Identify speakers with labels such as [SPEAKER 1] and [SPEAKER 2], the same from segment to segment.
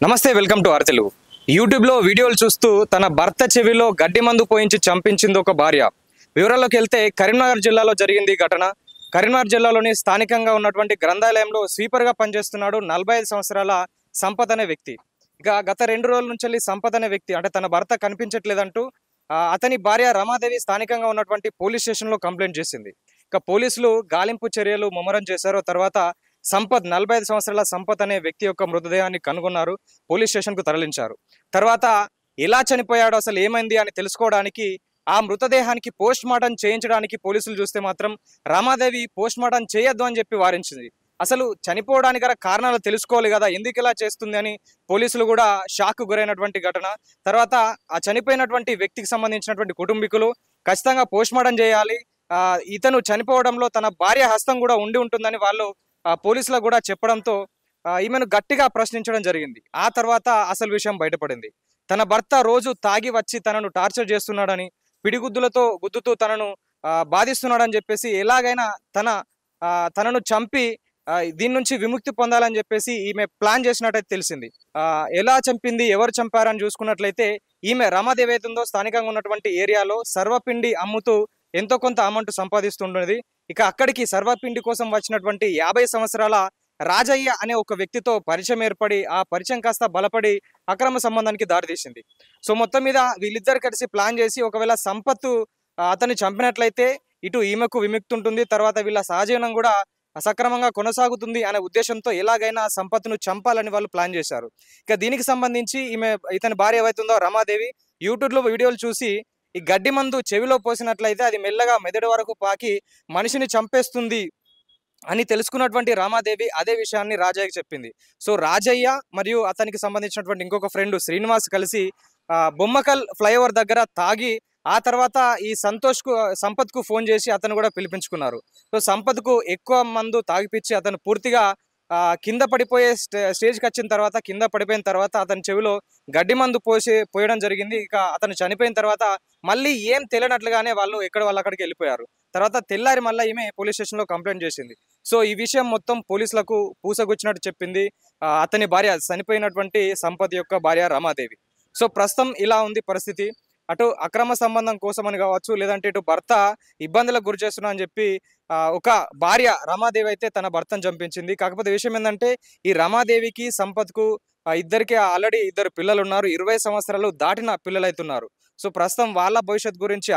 [SPEAKER 1] నమస్తే, welcome to are Telugu. యూట్యూబ్లో వీడియోలు చూస్తూ తన భర్త చెవిలో గడ్డి మందు పోయించి చంపించింది ఒక భార్య. వివరాల్లోకి వెళ్తే కరీంనగర్ జిల్లాలో జరిగింది ఈ ఘటన. కరీంనగర్ జిల్లాలోని స్థానికంగా ఉన్నటువంటి గ్రంథాలయంలో స్వీపర్గా పనిచేస్తున్నాడు 45 సంవత్సరాల సంపత్ అనే వ్యక్తి. ఇక గత 2 రోజుల నుంచి సంపత్ అనే వ్యక్తి అంటే తన భర్త కనిపించట్లేదంటూ అతని భార్య రమాదేవి స్థానికంగా ఉన్నటువంటి పోలీస్ స్టేషన్లో కంప్లైంట్ చేసింది. ఇక పోలీసులు గాలింపు చర్యలు ముమ్మరం చేశారు. తర్వాత సంపత్ 45 సంవత్సరాల సంపత్ అనే వ్యక్తి యొక్క మృతదేహాన్ని కనుగొన్నారు. పోలీస్ స్టేషన్కు తరలించారు. తర్వాత ఎలా చనిపోయాడో, అసలు ఏమైంది అని తెలుసుకోవడానికి ఆ మృతదేహానికి పోస్ట్ మార్టం చేయించడానికి పోలీసులు చూస్తే మాత్రం రమాదేవి పోస్ట్ మార్టం చేయొద్దు అని చెప్పి వారించింది. అసలు చనిపోవడానికి గల కారణాలు తెలుసుకోవాలి కదా, ఎందుకు ఇలా చేస్తుంది అని పోలీసులు కూడా షాక్ గురైనటువంటి ఘటన. తర్వాత ఆ చనిపోయినటువంటి వ్యక్తికి సంబంధించినటువంటి కుటుంబీకులు ఖచ్చితంగా పోస్ట్ మార్టం చేయాలి, ఇతను చనిపోవడంలో తన భార్య హస్తం కూడా ఉండి ఉంటుందని వాళ్ళు పోలీసులకు కూడా చెప్పడంతో ఈమెను గట్టిగా ప్రశ్నించడం జరిగింది. ఆ తర్వాత అసలు విషయం బయటపడింది. తన భర్త రోజు తాగి వచ్చి తనను టార్చర్ చేస్తున్నాడని, పిడిగుద్దులతో గుద్దుతూ తనను బాధిస్తున్నాడని చెప్పేసి ఎలాగైనా తనను చంపి దీని నుంచి విముక్తి పొందాలని చెప్పేసి ఈమె ప్లాన్ చేసినట్టయితే తెలిసింది. ఎలా చంపింది, ఎవరు చంపారని చూసుకున్నట్లయితే ఈమె రమాదేవి అవుతుందో స్థానికంగా ఉన్నటువంటి ఏరియాలో సర్వపిండి అమ్ముతూ ఎంతో కొంత అమౌంట్ సంపాదిస్తుండేది. ఇక అక్కడికి సర్వపిండి కోసం వచ్చినటువంటి 50 సంవత్సరాల రాజయ్య అనే ఒక వ్యక్తితో పరిచయం ఏర్పడి ఆ పరిచయం కాస్త బలపడి అక్రమ సంబంధానికి దారితీసింది. సో మొత్తం మీద వీళ్ళిద్దరు కలిసి ప్లాన్ చేసి ఒకవేళ సంపత్తు అతన్ని చంపినట్లయితే ఇటు ఈమెకు విముక్తి ఉంటుంది, తర్వాత వీళ్ళ సహజీవనం కూడా సక్రమంగా కొనసాగుతుంది అనే ఉద్దేశంతో ఎలాగైనా సంపత్తును చంపాలని వాళ్ళు ప్లాన్ చేశారు. ఇక దీనికి సంబంధించి ఇతని భార్య ఏవైతుందో రమాదేవి యూట్యూబ్లో వీడియోలు చూసి ఈ గడ్డి మందు చెవిలో పోసినట్లయితే అది మెల్లగా మెదడు వరకు పాకి మనిషిని చంపేస్తుంది అని తెలుసుకున్నటువంటి రామాదేవి అదే విషయాన్ని రాజయ్యకి చెప్పింది. సో రాజయ్య మరియు అతనికి సంబంధించినటువంటి ఇంకొక ఫ్రెండ్ శ్రీనివాస్ కలిసి బొమ్మకల్ ఫ్లైఓవర్ దగ్గర తాగి ఆ తర్వాత ఈ సంపత్కు ఫోన్ చేసి అతను కూడా పిలిపించుకున్నారు. సో సంపత్కు ఎక్కువ మందు తాగిపిచ్చి అతను పూర్తిగా కింద పడిపోయే స్టేజ్కి వచ్చిన తర్వాత, కింద పడిపోయిన తర్వాత అతని చెవిలో గడ్డి మందు పోయడం జరిగింది. ఇక అతను చనిపోయిన తర్వాత మళ్ళీ ఏం తెలియనట్లుగానే వాళ్ళు అక్కడికి వెళ్ళిపోయారు. తర్వాత తెల్లారి మళ్ళీ ఈమె పోలీస్ స్టేషన్లో కంప్లైంట్ చేసింది. సో ఈ విషయం మొత్తం పోలీసులకు పూసగుచ్చినట్టు చెప్పింది అతని భార్య, చనిపోయినటువంటి సంపత్ యొక్క భార్య రమాదేవి. సో ప్రస్తుతం ఇలా ఉంది పరిస్థితి. అటు అక్రమ సంబంధం కోసమని కావచ్చు, లేదంటే ఇటు భర్త ఇబ్బందులకు గురి చేస్తున్నా అని చెప్పి ఒక భార్య రమాదేవి అయితే తన భర్తను చంపించింది. కాకపోతే విషయం ఏంటంటే ఈ రమాదేవికి సంపత్కు ఇద్దరికి ఆల్రెడీ 2 పిల్లలు ఉన్నారు. 20 సంవత్సరాలు దాటిన పిల్లలు అవుతున్నారు. సో ప్రస్తుతం వాళ్ళ భవిష్యత్తు గురించి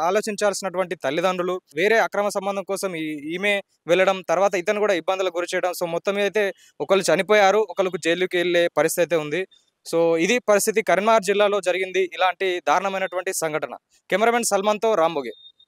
[SPEAKER 1] ఆలోచించాల్సినటువంటి తల్లిదండ్రులు వేరే అక్రమ సంబంధం కోసం ఈమె వెళ్ళడం, తర్వాత ఇతను కూడా ఇబ్బందులకు గురి చేయడం. సో మొత్తం మీద అయితే ఒకళ్ళు చనిపోయారు, ఒకరికి జైలుకి వెళ్ళే పరిస్థితి అయితే ఉంది. సో ఇది పరిస్థితి. కరీంనగర్ జిల్లాలో జరిగింది ఇలాంటి దారుణమైనటువంటి సంఘటన. కెమెరామెన్ సల్మాన్తో రాంబోగే.